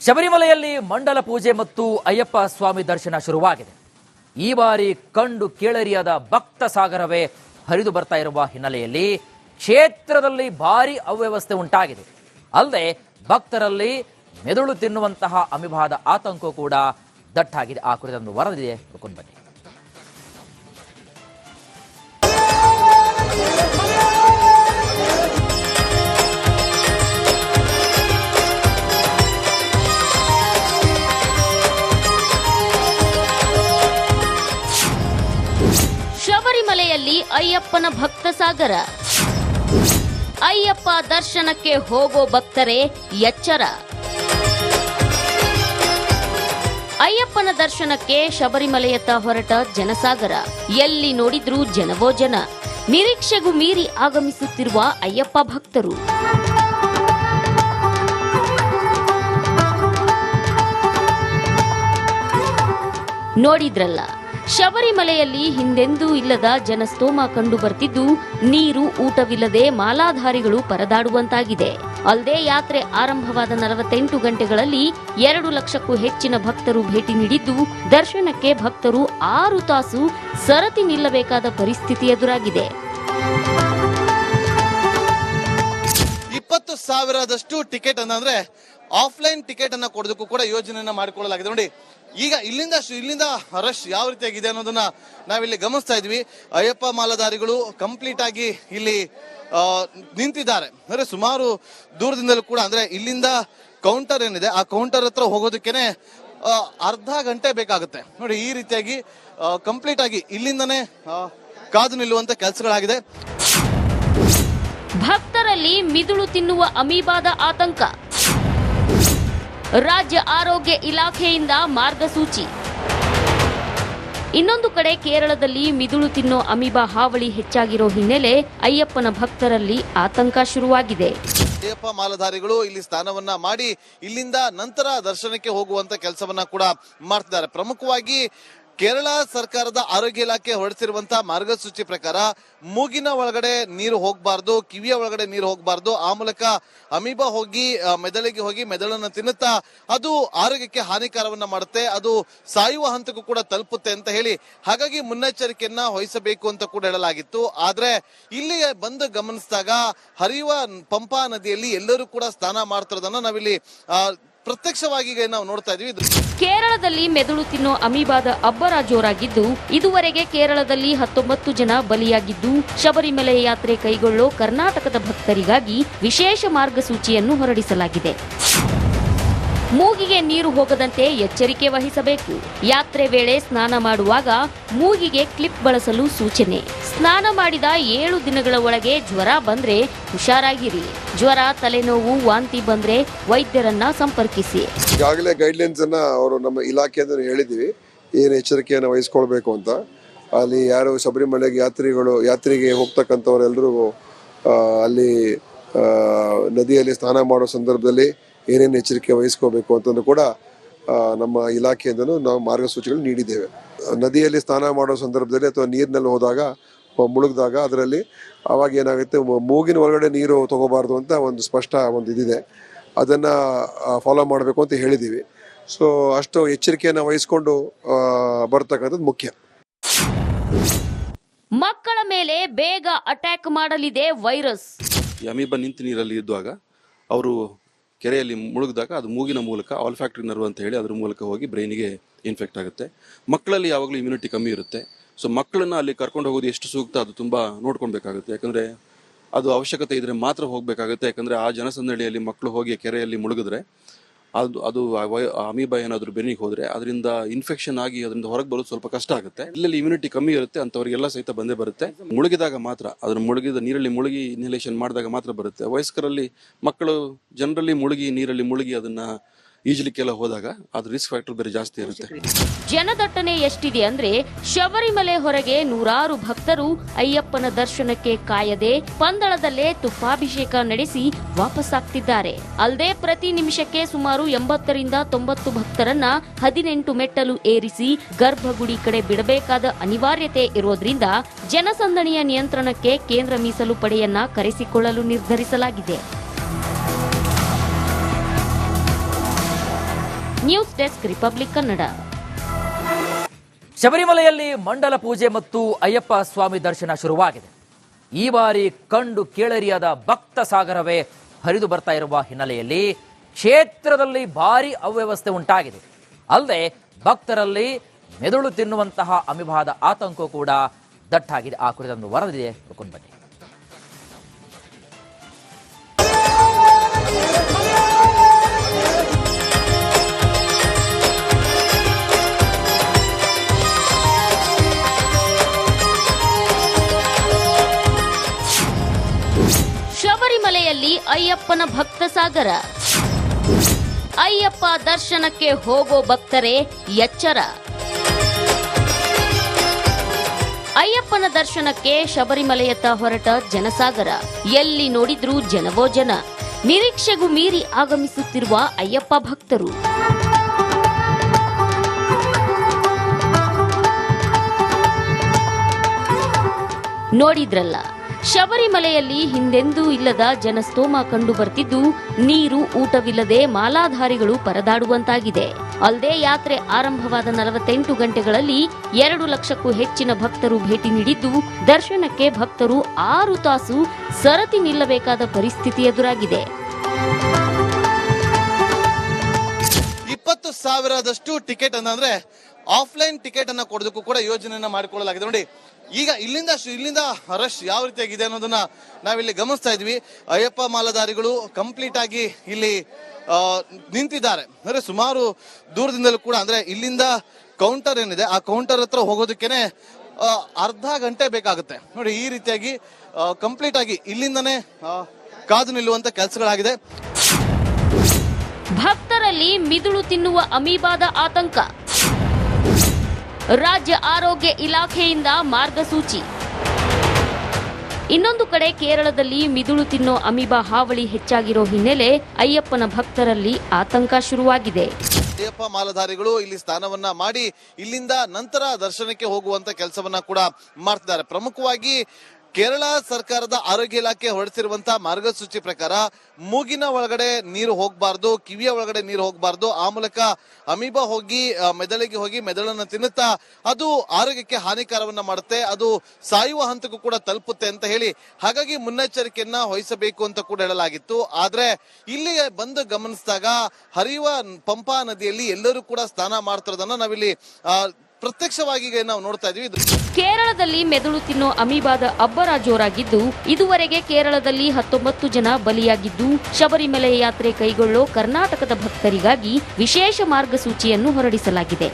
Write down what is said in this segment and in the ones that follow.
ಶಬರಿಮಲೆಯಲ್ಲಿ ಮಂಡಲ ಪೂಜೆ ಮತ್ತು ಅಯ್ಯಪ್ಪ ಸ್ವಾಮಿ ದರ್ಶನ ಶುರುವಾಗಿದೆ. ಈ ಬಾರಿ ಕಂಡು ಕೇಳರಿಯಾದ ಭಕ್ತ ಸಾಗರವೇ ಹರಿದು ಬರ್ತಾ ಇರುವ ಹಿನ್ನೆಲೆಯಲ್ಲಿ ಕ್ಷೇತ್ರದಲ್ಲಿ ಭಾರಿ ಅವ್ಯವಸ್ಥೆ ಉಂಟಾಗಿದೆ. ಅಲ್ಲದೆ ಭಕ್ತರಲ್ಲಿ ಮೆದುಳು ತಿನ್ನುವಂತಹ ಅಮಿಭಾದ ಆತಂಕ ಕೂಡ ದಟ್ಟಾಗಿದೆ. ಆ ಕುರಿತಂದು ವರದಿದೆ, ನೋಡ್ಕೊಂಡು ಬನ್ನಿ. ಶಬರಿಮಲೆಯಲ್ಲಿ ಅಯ್ಯಪ್ಪನ ಭಕ್ತ ಸಾಗರ. ಅಯ್ಯಪ್ಪ ದರ್ಶನಕ್ಕೆ ಹೋಗೋ ಭಕ್ತರೇ ಎಚ್ಚರ. ಅಯ್ಯಪ್ಪನ ದರ್ಶನಕ್ಕೆ ಶಬರಿಮಲೆಯತ್ತ ಹೊರಟ ಜನಸಾಗರ. ಎಲ್ಲಿ ನೋಡಿದ್ರೂ ಜನವೋ ಜನ. ನಿರೀಕ್ಷೆಗೂ ಮೀರಿ ಆಗಮಿಸುತ್ತಿರುವ ಅಯ್ಯಪ್ಪ ಭಕ್ತರು. ನೋಡಿದ್ರಲ್ಲ, ಶಬರಿಮಲೆಯಲ್ಲಿ ಹಿಂದೆಂದೂ ಇಲ್ಲದ ಜನಸ್ತೋಮ ಕಂಡು ಬರ್ತಿದ್ದು, ನೀರು ಊಟವಿಲ್ಲದೆ ಮಾಲಾಧಾರಿಗಳು ಪರದಾಡುವಂತಾಗಿದೆ. ಅಲ್ಲದೆ ಯಾತ್ರೆ ಆರಂಭವಾದ 48 ಗಂಟೆಗಳಲ್ಲಿ 2 ಲಕ್ಷಕ್ಕೂ ಹೆಚ್ಚಿನ ಭಕ್ತರು ಭೇಟಿ ನೀಡಿದ್ದು, ದರ್ಶನಕ್ಕೆ ಭಕ್ತರು 6 ತಾಸು ಸರತಿ ನಿಲ್ಲಬೇಕಾದ ಪರಿಸ್ಥಿತಿ ಎದುರಾಗಿದೆ. 20,000ದಷ್ಟು ಟಿಕೆಟ್ ಅಂದ್ರೆ ಆಫ್ಲೈನ್ ಟಿಕೆಟ್ ಅನ್ನ ಕೊಡೋದಕ್ಕೂ ಕೂಡ ಯೋಜನೆಯನ್ನ ಮಾಡಿಕೊಳ್ಳಲಾಗಿದೆ. ನೋಡಿ, ಈಗ ಇಲ್ಲಿಂದ ರಶ್ ಯಾವ ರೀತಿಯಾಗಿದೆ ಅನ್ನೋದನ್ನ ನಾವಿಲ್ಲಿ ಗಮನಿಸ್ತಾ ಇದ್ವಿ. ಅಯ್ಯಪ್ಪ ಮಾಲಾಧಾರಿಗಳು ಕಂಪ್ಲೀಟ್ ಆಗಿ ಇಲ್ಲಿ ನಿಂತಿದ್ದಾರೆ. ಅಂದ್ರೆ ಸುಮಾರು ದೂರದಿಂದಲೂ ಕೂಡ, ಅಂದ್ರೆ ಇಲ್ಲಿಂದ ಕೌಂಟರ್ ಏನಿದೆ ಆ ಕೌಂಟರ್ ಹತ್ರ ಹೋಗೋದಕ್ಕೇನೆ ಅರ್ಧ ಗಂಟೆ ಬೇಕಾಗುತ್ತೆ. ನೋಡಿ, ಈ ರೀತಿಯಾಗಿ ಕಂಪ್ಲೀಟ್ ಆಗಿ ಇಲ್ಲಿಂದನೇ ಕಾದು ನಿಲ್ಲುವಂತ ಕೆಲಸಗಳಾಗಿದೆ. ಭಕ್ತರಲ್ಲಿ ಮಿದುಳು ತಿನ್ನುವ ಅಮೀಬಾದ ಆತಂಕ. ರಾಜ್ಯ ಆರೋಗ್ಯ ಇಲಾಖೆಯಿಂದ ಮಾರ್ಗಸೂಚಿ. ಇನ್ನೊಂದು ಕಡೆ ಕೇರಳದಲ್ಲಿ ಮಿದುಳು ತಿನ್ನೋ ಅಮೀಬಾ ಹಾವಳಿ ಹೆಚ್ಚಾಗಿರೋ ಹಿನ್ನೆಲೆ ಅಯ್ಯಪ್ಪನ ಭಕ್ತರಲ್ಲಿ ಆತಂಕ ಶುರುವಾಗಿದೆ. ಅಯ್ಯಪ್ಪ ಮಾಲಾಧಾರಿಗಳು ಇಲ್ಲಿ ಸ್ನಾನವನ್ನ ಮಾಡಿ ಇಲ್ಲಿಂದ ನಂತರ ದರ್ಶನಕ್ಕೆ ಹೋಗುವಂತ ಕೆಲಸವನ್ನ ಕೂಡ ಮಾಡ್ತಿದ್ದಾರೆ. ಪ್ರಮುಖವಾಗಿ ಕೇರಳ ಸರ್ಕಾರದ ಆರೋಗ್ಯ ಇಲಾಖೆ ಹೊರಡಿಸಿರುವಂತಹ ಮಾರ್ಗಸೂಚಿ ಪ್ರಕಾರ ಮೂಗಿನ ಒಳಗಡೆ ನೀರು ಹೋಗಬಾರ್ದು, ಕಿವಿಯ ಒಳಗಡೆ ನೀರು ಹೋಗಬಾರ್ದು. ಆ ಮೂಲಕ ಅಮೀಬಾ ಹೋಗಿ ಮೆದುಳಿಗೆ ಹೋಗಿ ಮೆದುಳನ್ನು ತಿನ್ನುತ್ತಾ ಅದು ಆರೋಗ್ಯಕ್ಕೆ ಹಾನಿಕಾರವನ್ನ ಮಾಡುತ್ತೆ, ಅದು ಸಾಯುವ ಹಂತಕ್ಕೂ ಕೂಡ ತಲುಪುತ್ತೆ ಅಂತ ಹೇಳಿ, ಹಾಗಾಗಿ ಮುನ್ನೆಚ್ಚರಿಕೆಯನ್ನ ವಹಿಸಬೇಕು ಅಂತ ಕೂಡ ಹೇಳಲಾಗಿತ್ತು. ಆದ್ರೆ ಇಲ್ಲಿ ಬಂದು ಗಮನಿಸಿದಾಗ ಹರಿಯುವ ಪಂಪಾ ನದಿಯಲ್ಲಿ ಎಲ್ಲರೂ ಕೂಡ ಸ್ನಾನ ಮಾಡ್ತಿರೋದನ್ನ ನಾವಿಲ್ಲಿ ಪ್ರತ್ಯಕ್ಷವಾಗಿ ನಾವು ನೋಡ್ತಾ ಇದೀವಿ. ಕೇರಳದಲ್ಲಿ ಮೆದುಳು ತಿನ್ನೋ ಅಮೀಬಾದ ಅಬ್ಬರ ಜೋರಾಗಿದ್ದು, ಇದುವರೆಗೆ ಕೇರಳದಲ್ಲಿ 19 ಜನ ಬಲಿಯಾಗಿದ್ದು, ಶಬರಿಮಲೆ ಯಾತ್ರೆ ಕೈಗೊಳ್ಳೋ ಕರ್ನಾಟಕದ ಭಕ್ತರಿಗಾಗಿ ವಿಶೇಷ ಮಾರ್ಗಸೂಚಿಯನ್ನು ಹೊರಡಿಸಲಾಗಿದೆ. ಮೂಗಿಗೆ ನೀರು ಹೋಗದಂತೆ ಎಚ್ಚರಿಕೆ ವಹಿಸಬೇಕು. ಯಾತ್ರೆ ವೇಳೆ ಸ್ನಾನ ಮಾಡುವಾಗ ಮೂಗಿಗೆ ಕ್ಲಿಪ್ ಬಳಸಲು ಸೂಚನೆ. ಸ್ನಾನ ಮಾಡಿದ 7 ದಿನಗಳ ಒಳಗೆ ಜ್ವರ ಬಂದ್ರೆ ಹುಷಾರಾಗಿರಿ. ಜ್ವರ, ತಲೆನೋವು, ವಾಂತಿ ಬಂದ್ರೆ ವೈದ್ಯರನ್ನ ಸಂಪರ್ಕಿಸಿ. ಈಗಾಗಲೇ ಗೈಡ್ಲೈನ್ಸ್ ಅನ್ನ ಅವರು ನಮ್ಮ ಇಲಾಖೆಯಿಂದ ಹೇಳಿದೀವಿ, ಏನು ಎಚ್ಚರಿಕೆಯನ್ನು ವಹಿಸ್ಕೊಳ್ಬೇಕು ಅಂತ. ಅಲ್ಲಿ ಯಾರು ಶಬರಿಮಲೆಗೆ ಯಾತ್ರೆಗೆ ಹೋಗ್ತಕ್ಕಂಥವರೆಲ್ಲರೂ ಅಲ್ಲಿ ನದಿಯಲ್ಲಿ ಸ್ನಾನ ಮಾಡೋ ಸಂದರ್ಭದಲ್ಲಿ ಏನೇನು ಎಚ್ಚರಿಕೆ ವಹಿಸ್ಕೋಬೇಕು ಅಂತಂದು ಕೂಡ ನಮ್ಮ ಇಲಾಖೆಯಿಂದನೂ ನಾವು ಮಾರ್ಗಸೂಚಿಗಳು ನೀಡಿದ್ದೇವೆ. ನದಿಯಲ್ಲಿ ಸ್ನಾನ ಮಾಡೋ ಸಂದರ್ಭದಲ್ಲಿ ಅಥವಾ ನೀರಿನಲ್ಲಿ ಹೋದಾಗ ಮುಳುಗಿದಾಗ ಅದರಲ್ಲಿ ಅವಾಗ ಏನಾಗುತ್ತೆ, ಮೂಗಿನ ಒಳಗಡೆ ನೀರು ತಗೋಬಾರ್ದು ಅಂತ ಒಂದು ಸ್ಪಷ್ಟ ಒಂದು ಇದಿದೆ. ಅದನ್ನು ಫಾಲೋ ಮಾಡಬೇಕು ಅಂತ ಹೇಳಿದ್ದೀವಿ. ಸೊ ಅಷ್ಟು ಎಚ್ಚರಿಕೆಯನ್ನು ವಹಿಸ್ಕೊಂಡು ಬರ್ತಕ್ಕಂಥದ್ದು ಮುಖ್ಯ. ಮಕ್ಕಳ ಮೇಲೆ ಬೇಗ ಅಟ್ಯಾಕ್ ಮಾಡಲಿದೆ ವೈರಸ್. ಅಮೀಬಾ ನಿಂತು ನೀರಲ್ಲಿ ಇದ್ದಾಗ ಅವರು ಕೆರೆಯಲ್ಲಿ ಮುಳುಗಿದಾಗ ಅದು ಮೂಗಿನ ಮೂಲಕ ಆಲ್ಫ್ಯಾಕ್ಟರಿ ನರ್ವ್ ಅಂತ ಹೇಳಿ ಅದ್ರ ಮೂಲಕ ಹೋಗಿ ಬ್ರೈನಿಗೆ ಇನ್ಫೆಕ್ಟ್ ಆಗುತ್ತೆ. ಮಕ್ಕಳಲ್ಲಿ ಯಾವಾಗಲೂ ಇಮ್ಯುನಿಟಿ ಕಮ್ಮಿ ಇರುತ್ತೆ. ಸೊ ಮಕ್ಕಳನ್ನ ಅಲ್ಲಿ ಕರ್ಕೊಂಡು ಹೋಗೋದು ಎಷ್ಟು ಸೂಕ್ತ ಅದು ತುಂಬಾ ನೋಡ್ಕೊಳ್ಬೇಕಾಗುತ್ತೆ. ಯಾಕಂದ್ರೆ ಅದು ಅವಶ್ಯಕತೆ ಇದ್ರೆ ಮಾತ್ರ ಹೋಗ್ಬೇಕಾಗುತ್ತೆ. ಯಾಕಂದ್ರೆ ಆ ಜನಸಂದಣಿಯಲ್ಲಿ ಮಕ್ಕಳು ಹೋಗಿ ಕೆರೆಯಲ್ಲಿ ಮುಳುಗಿದ್ರೆ ಅದು ಅಮೀಬಾ ಏನಾದ್ರು ಬೆನ್ನಿಗೆ ಹೋದ್ರೆ ಅದರಿಂದ ಇನ್ಫೆಕ್ಷನ್ ಆಗಿ ಅದರಿಂದ ಹೊರಗೆ ಬರೋದು ಸ್ವಲ್ಪ ಕಷ್ಟ ಆಗುತ್ತೆ. ಇಲ್ಲಿ ಇಮ್ಯುನಿಟಿ ಕಮ್ಮಿ ಇರುತ್ತೆ ಅಂತವರಿಗೆಲ್ಲ ಸಹಿತ ಬಂದೇ ಬರುತ್ತೆ. ಮುಳುಗಿದಾಗ ಮಾತ್ರ, ಅದ್ರ ಮುಳುಗಿದ ನೀರಲ್ಲಿ ಮುಳುಗಿ ಇನ್ಹಲೇಷನ್ ಮಾಡಿದಾಗ ಮಾತ್ರ ಬರುತ್ತೆ. ವಯಸ್ಕರಲ್ಲಿ, ಮಕ್ಕಳು ಜನರಲ್ಲಿ ನೀರಲ್ಲಿ ಮುಳುಗಿ ಅದನ್ನ ಈಜಲಿಕ್ಕೆಲ್ಲ ಹೋದಾಗ ಅದು ರಿಸ್ಕ್ ಫ್ಯಾಕ್ಟರ್ ಬೇರೆ ಜಾಸ್ತಿ ಇರುತ್ತೆ. ಜನದಟ್ಟಣೆ ಎಷ್ಟಿದೆ ಅಂದ್ರೆ ಶಬರಿಮಲೆ ಹೊರಗೆ ನೂರಾರು ಭಕ್ತರು ಅಯ್ಯಪ್ಪನ ದರ್ಶನಕ್ಕೆ ಕಾಯದೆ ಪಂದಳದಲ್ಲೇ ತುಪ್ಪಾಭಿಷೇಕ ನಡೆಸಿ ವಾಪಸ್ಸಾಗ್ತಿದ್ದಾರೆ. ಅಲ್ಲದೆ ಪ್ರತಿ ನಿಮಿಷಕ್ಕೆ ಸುಮಾರು 80ರಿಂದ 90 ಭಕ್ತರನ್ನ 18 ಮೆಟ್ಟಲು ಏರಿಸಿ ಗರ್ಭಗುಡಿ ಕಡೆ ಬಿಡಬೇಕಾದ ಅನಿವಾರ್ಯತೆ ಇರೋದ್ರಿಂದ ಜನಸಂದಣಿಯ ನಿಯಂತ್ರಣಕ್ಕೆ ಕೇಂದ್ರ ಮೀಸಲು ಪಡೆಯನ್ನ ಕರೆಸಿಕೊಳ್ಳಲು ನಿರ್ಧರಿಸಲಾಗಿದೆ. News desk republic Kannada. ಶಬರಿಮಲೆಯಲ್ಲಿ ಮಂಡಲ ಪೂಜೆ ಮತ್ತು ಅಯ್ಯಪ್ಪ ಸ್ವಾಮಿ ದರ್ಶನ ಶುರುವಾಗಿದೆ. ಈ ಬಾರಿ ಕಂಡು ಕೇಳರಿಯದ ಭಕ್ತ ಸಾಗರವೇ ಹರಿದು ಬರ್ತಾ ಇರುವ ಹಿನ್ನೆಲೆಯಲ್ಲಿ ಕ್ಷೇತ್ರದಲ್ಲಿ ಭಾರಿ ಅವ್ಯವಸ್ಥೆ ಉಂಟಾಗಿದೆ. ಅಲ್ಲದೆ ಭಕ್ತರಲ್ಲಿ ಮೆದುಳು ತಿನ್ನುವಂತಹ ಅಮಿಬಾದ ಆತಂಕ ಕೂಡ ದಟ್ಟಾಗಿದೆ. ಆ ಕುರಿತೊಂದು ವರದಿದೆ, ನೋಡ್ಕೊಂಡು ಬನ್ನಿ. ಶಬರಿಮಲೆಯಲ್ಲಿ ಅಯ್ಯಪ್ಪನ ಭಕ್ತ ಸಾಗರ. ಅಯ್ಯಪ್ಪ ದರ್ಶನಕ್ಕೆ ಹೋಗೋ ಭಕ್ತರೇ ಎಚ್ಚರ. ಅಯ್ಯಪ್ಪನ ದರ್ಶನಕ್ಕೆ ಶಬರಿಮಲೆಯತ್ತ ಹೊರಟ ಜನಸಾಗರ. ಎಲ್ಲಿ ನೋಡಿದ್ರೂ ಜನವೋ ಜನ. ನಿರೀಕ್ಷೆಗೂ ಮೀರಿ ಆಗಮಿಸುತ್ತಿರುವ ಅಯ್ಯಪ್ಪ ಭಕ್ತರು. ನೋಡಿದ್ರಲ್ಲ, ಶಬರಿಮಲೆಯಲ್ಲಿ ಹಿಂದೆಂದೂ ಇಲ್ಲದ ಜನಸ್ತೋಮ ಕಂಡು ಬರ್ತಿದ್ದು, ನೀರು ಊಟವಿಲ್ಲದೆ ಮಾಲಾಧಾರಿಗಳು ಪರದಾಡುವಂತಾಗಿದೆ. ಅಲ್ಲದೆ ಯಾತ್ರೆ ಆರಂಭವಾದ 48 ಗಂಟೆಗಳಲ್ಲಿ 2 ಲಕ್ಷಕ್ಕೂ ಹೆಚ್ಚಿನ ಭಕ್ತರು ಭೇಟಿ ನೀಡಿದ್ದು, ದರ್ಶನಕ್ಕೆ ಭಕ್ತರು 6 ತಾಸು ಸರತಿ ನಿಲ್ಲಬೇಕಾದ ಪರಿಸ್ಥಿತಿ ಎದುರಾಗಿದೆ. 20,000ದಷ್ಟು ಟಿಕೆಟ್ ಅಂದ್ರೆ ಆಫ್ಲೈನ್ ಟಿಕೆಟ್ ಅನ್ನ ಕೊಡೋದಕ್ಕೂ ಕೂಡ ಯೋಜನೆಯನ್ನ ಮಾಡಿಕೊಳ್ಳಲಾಗಿದೆ. ನೋಡಿ, ಈಗ ಇಲ್ಲಿಂದ ರಶ್ ಯಾವ ರೀತಿಯಾಗಿದೆ ಅನ್ನೋದನ್ನ ನಾವಿಲ್ಲಿ ಗಮನಿಸ್ತಾ ಇದ್ವಿ. ಅಯ್ಯಪ್ಪ ಮಾಲಾಧಾರಿಗಳು ಕಂಪ್ಲೀಟ್ ಆಗಿ ಇಲ್ಲಿ ನಿಂತಿದ್ದಾರೆ. ಅಂದ್ರೆ ಸುಮಾರು ದೂರದಿಂದಲೂ ಕೂಡ, ಅಂದ್ರೆ ಇಲ್ಲಿಂದ ಕೌಂಟರ್ ಏನಿದೆ ಆ ಕೌಂಟರ್ ಹತ್ರ ಹೋಗೋದಕ್ಕೇನೆ ಅರ್ಧ ಗಂಟೆ ಬೇಕಾಗುತ್ತೆ. ನೋಡಿ, ಈ ರೀತಿಯಾಗಿ ಕಂಪ್ಲೀಟ್ ಆಗಿ ಇಲ್ಲಿಂದನೇ ಕಾದು ನಿಲ್ಲುವಂತ ಕೆಲಸಗಳಾಗಿದೆ. ಭಕ್ತರಲ್ಲಿ ಮಿದುಳು ತಿನ್ನುವ ಅಮೀಬಾದ ಆತಂಕ. ರಾಜ್ಯ ಆರೋಗ್ಯ ಇಲಾಖೆಯಿಂದ ಮಾರ್ಗಸೂಚಿ. ಇನ್ನೊಂದು ಕಡೆ ಕೇರಳದಲ್ಲಿ ಮಿದುಳು ತಿನ್ನೋ ಅಮೀಬಾ ಹಾವಳಿ ಹೆಚ್ಚಾಗಿರೋ ಹಿನ್ನೆಲೆ ಅಯ್ಯಪ್ಪನ ಭಕ್ತರಲ್ಲಿ ಆತಂಕ ಶುರುವಾಗಿದೆ. ಅಯ್ಯಪ್ಪ ಮಾಲಾಧಾರಿಗಳು ಇಲ್ಲಿ ಸ್ನಾನವನ್ನ ಮಾಡಿ ಇಲ್ಲಿಂದ ನಂತರ ದರ್ಶನಕ್ಕೆ ಹೋಗುವಂತ ಕೆಲಸವನ್ನ ಕೂಡ ಮಾಡ್ತಿದ್ದಾರೆ. ಪ್ರಮುಖವಾಗಿ ಕೇರಳ ಸರ್ಕಾರದ ಆರೋಗ್ಯ ಇಲಾಖೆ ಹೊರಡಿಸಿರುವಂತಹ ಮಾರ್ಗಸೂಚಿ ಪ್ರಕಾರ ಮೂಗಿನ ಒಳಗಡೆ ನೀರು ಹೋಗಬಾರ್ದು, ಕಿವಿಯ ಒಳಗಡೆ ನೀರು ಹೋಗಬಾರ್ದು. ಆ ಮೂಲಕ ಅಮೀಬಾ ಹೋಗಿ ಮೆದುಳಿಗೆ ಹೋಗಿ ಮೆದುಳನ್ನು ತಿನ್ನುತ್ತಾ ಅದು ಆರೋಗ್ಯಕ್ಕೆ ಹಾನಿಕಾರವನ್ನ ಮಾಡುತ್ತೆ, ಅದು ಸಾಯುವ ಹಂತಕ್ಕೂ ಕೂಡ ತಲುಪುತ್ತೆ ಅಂತ ಹೇಳಿ, ಹಾಗಾಗಿ ಮುನ್ನೆಚ್ಚರಿಕೆಯನ್ನ ವಹಿಸಬೇಕು ಅಂತ ಕೂಡ ಹೇಳಲಾಗಿತ್ತು. ಆದ್ರೆ ಇಲ್ಲಿ ಬಂದು ಗಮನಿಸಿದಾಗ ಹರಿಯುವ ಪಂಪಾ ನದಿಯಲ್ಲಿ ಎಲ್ಲರೂ ಕೂಡ ಸ್ನಾನ ಮಾಡ್ತಿರೋದನ್ನ ನಾವಿಲ್ಲಿ ಪ್ರತ್ಯಕ್ಷವಾಗಿ ನಾವು ನೋಡ್ತಾ ಇದೀವಿ. ಕೇರಳದಲ್ಲಿ ಮೆದುಳು ತಿನ್ನೋ ಅಮೀಬಾದ ಅಬ್ಬರ ಜೋರಾಗಿದ್ದು, ಇದುವರೆಗೆ ಕೇರಳದಲ್ಲಿ 19 ಜನ ಬಲಿಯಾಗಿದ್ದು, ಶಬರಿಮಲೆ ಯಾತ್ರೆ ಕೈಗೊಳ್ಳೋ ಕರ್ನಾಟಕದ ಭಕ್ತರಿಗಾಗಿ ವಿಶೇಷ ಮಾರ್ಗಸೂಚಿಯನ್ನು ಹೊರಡಿಸಲಾಗಿದೆ.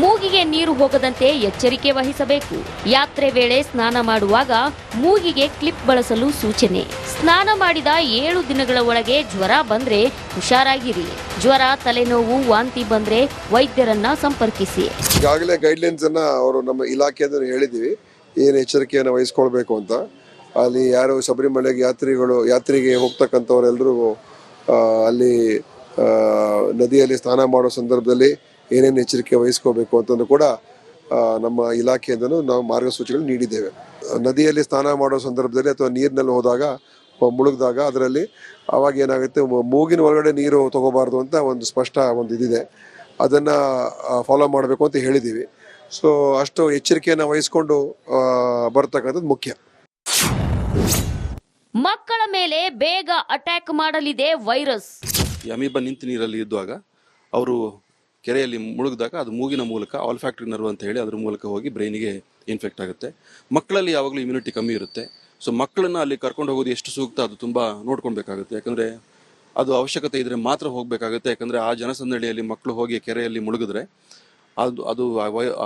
ಮೂಗಿಗೆ ನೀರು ಹೋಗದಂತೆ ಎಚ್ಚರಿಕೆ ವಹಿಸಬೇಕು. ಯಾತ್ರೆ ವೇಳೆ ಸ್ನಾನ ಮಾಡುವಾಗ ಮೂಗಿಗೆ ಕ್ಲಿಪ್ ಬಳಸಲು ಸೂಚನೆ. ಸ್ನಾನ ಮಾಡಿದ 7 ದಿನಗಳ ಒಳಗೆ ಜ್ವರ ಬಂದ್ರೆ ಹುಷಾರಾಗಿರಿ. ಜ್ವರ, ತಲೆನೋವು, ವಾಂತಿ ಬಂದ್ರೆ ವೈದ್ಯರನ್ನ ಸಂಪರ್ಕಿಸಿ. ಈಗಾಗಲೇ ಗೈಡ್ಲೈನ್ಸ್ ಅನ್ನ ಅವರು ನಮ್ಮ ಇಲಾಖೆಯಿಂದ ಹೇಳಿದೀವಿ, ಏನು ಎಚ್ಚರಿಕೆಯನ್ನು ವಹಿಸ್ಕೊಳ್ಬೇಕು ಅಂತ. ಅಲ್ಲಿ ಯಾರು ಶಬರಿಮಲೆಗೆ ಯಾತ್ರೆಗೆ ಹೋಗ್ತಕ್ಕಂಥವರೆಲ್ಲರೂ ಅಲ್ಲಿ ನದಿಯಲ್ಲಿ ಸ್ನಾನ ಮಾಡೋ ಸಂದರ್ಭದಲ್ಲಿ ಏನೇನು ಎಚ್ಚರಿಕೆ ವಹಿಸ್ಕೋಬೇಕು ಅಂತಂದು ಕೂಡ ನಮ್ಮ ಇಲಾಖೆಯಿಂದನೂ ನಾವು ಮಾರ್ಗಸೂಚಿಗಳು ನೀಡಿದ್ದೇವೆ. ನದಿಯಲ್ಲಿ ಸ್ನಾನ ಮಾಡೋ ಸಂದರ್ಭದಲ್ಲಿ ಅಥವಾ ನೀರಿನಲ್ಲಿ ಹೋದಾಗ ಮುಳುಗಿದಾಗ ಅದರಲ್ಲಿ ಅವಾಗ ಏನಾಗುತ್ತೆ, ಮೂಗಿನ ಒಳಗಡೆ ನೀರು ತಗೋಬಾರ್ದು ಅಂತ ಒಂದು ಸ್ಪಷ್ಟ ಒಂದು ಇದಿದೆ. ಅದನ್ನು ಫಾಲೋ ಮಾಡಬೇಕು ಅಂತ ಹೇಳಿದ್ದೀವಿ. ಸೊ ಅಷ್ಟು ಎಚ್ಚರಿಕೆಯನ್ನು ವಹಿಸ್ಕೊಂಡು ಬರ್ತಕ್ಕಂಥದ್ದು ಮುಖ್ಯ. ಮಕ್ಕಳ ಮೇಲೆ ಬೇಗ ಅಟ್ಯಾಕ್ ಮಾಡಲಿದೆ ವೈರಸ್. ಅಮೀಬಾ ನಿಂತು ನೀರಲ್ಲಿ ಇದ್ದಾಗ ಅವರು ಕೆರೆಯಲ್ಲಿ ಮುಳುಗಿದಾಗ ಅದು ಮೂಗಿನ ಮೂಲಕ ಆಲ್ಫ್ಯಾಕ್ಟರಿ ನರ್ವ್ ಅಂತ ಹೇಳಿ ಅದ್ರ ಮೂಲಕ ಹೋಗಿ ಬ್ರೈನಿಗೆ ಇನ್ಫೆಕ್ಟ್ ಆಗುತ್ತೆ. ಮಕ್ಕಳಲ್ಲಿ ಯಾವಾಗಲೂ ಇಮ್ಯುನಿಟಿ ಕಮ್ಮಿ ಇರುತ್ತೆ. ಸೊ ಮಕ್ಕಳನ್ನ ಅಲ್ಲಿ ಕರ್ಕೊಂಡು ಹೋಗೋದು ಎಷ್ಟು ಸೂಕ್ತ ಅದು ತುಂಬ ನೋಡ್ಕೊಳ್ಬೇಕಾಗುತ್ತೆ. ಯಾಕಂದರೆ ಅದು ಅವಶ್ಯಕತೆ ಇದ್ರೆ ಮಾತ್ರ ಹೋಗಬೇಕಾಗುತ್ತೆ. ಯಾಕಂದರೆ ಆ ಜನಸಂದಣಿಯಲ್ಲಿ ಮಕ್ಕಳು ಹೋಗಿ ಕೆರೆಯಲ್ಲಿ ಮುಳುಗಿದ್ರೆ ಅದು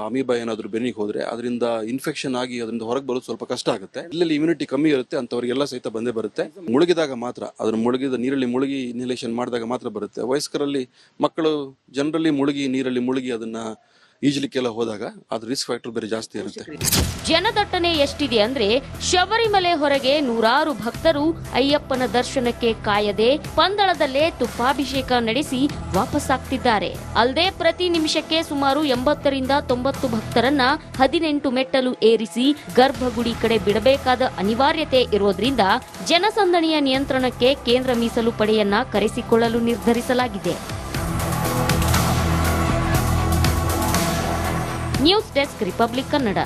ಅಮೀಬಾ ಏನಾದರೂ ಬೆನ್ನಿಗೆ ಹೋದರೆ ಅದರಿಂದ ಇನ್ಫೆಕ್ಷನ್ ಆಗಿ ಅದರಿಂದ ಹೊರಗೆ ಬರೋದು ಸ್ವಲ್ಪ ಕಷ್ಟ ಆಗುತ್ತೆ. ಇಲ್ಲಿ ಇಮ್ಯುನಿಟಿ ಕಮ್ಮಿ ಇರುತ್ತೆ, ಅಂಥವ್ರಿಗೆಲ್ಲ ಸಹಿತ ಬಂದೇ ಬರುತ್ತೆ. ಮುಳುಗಿದಾಗ ಮಾತ್ರ, ಅದನ್ನು ನೀರಲ್ಲಿ ಮುಳುಗಿ ಇನ್ಹಲೇಷನ್ ಮಾಡಿದಾಗ ಮಾತ್ರ ಬರುತ್ತೆ. ವಯಸ್ಕರಲ್ಲಿ, ಮಕ್ಕಳು ಜನರಲ್ಲಿ ನೀರಲ್ಲಿ ಮುಳುಗಿ ಅದನ್ನ ಈಜಲಿಕ್ಕೆಲ್ಲ ಹೋದಾಗ ಅದು ರಿಸ್ಕ್ ಫ್ಯಾಕ್ಟರ್ ಬೇರೆ ಜಾಸ್ತಿ ಇರುತ್ತೆ. ಜನದಟ್ಟಣೆ ಎಷ್ಟಿದೆ ಅಂದ್ರೆ ಶಬರಿಮಲೆ ಹೊರಗೆ ನೂರಾರು ಭಕ್ತರು ಅಯ್ಯಪ್ಪನ ದರ್ಶನಕ್ಕೆ ಕಾಯದೆ ಪಂದಳದಲ್ಲೇ ತುಪ್ಪಾಭಿಷೇಕ ನಡೆಸಿ ವಾಪಸ್ಸಾಗ್ತಿದ್ದಾರೆ. ಅಲ್ಲದೆ ಪ್ರತಿ ನಿಮಿಷಕ್ಕೆ ಸುಮಾರು 80 ರಿಂದ 90 ಭಕ್ತರನ್ನ 18 ಮೆಟ್ಟಲು ಏರಿಸಿ ಗರ್ಭಗುಡಿ ಕಡೆ ಬಿಡಬೇಕಾದ ಅನಿವಾರ್ಯತೆ ಇರೋದ್ರಿಂದ ಜನಸಂದಣಿಯ ನಿಯಂತ್ರಣಕ್ಕೆ ಕೇಂದ್ರ ಮೀಸಲು ಪಡೆಯನ್ನ ಕರೆಸಿಕೊಳ್ಳಲು ನಿರ್ಧರಿಸಲಾಗಿದೆ. News desk republic Kannada.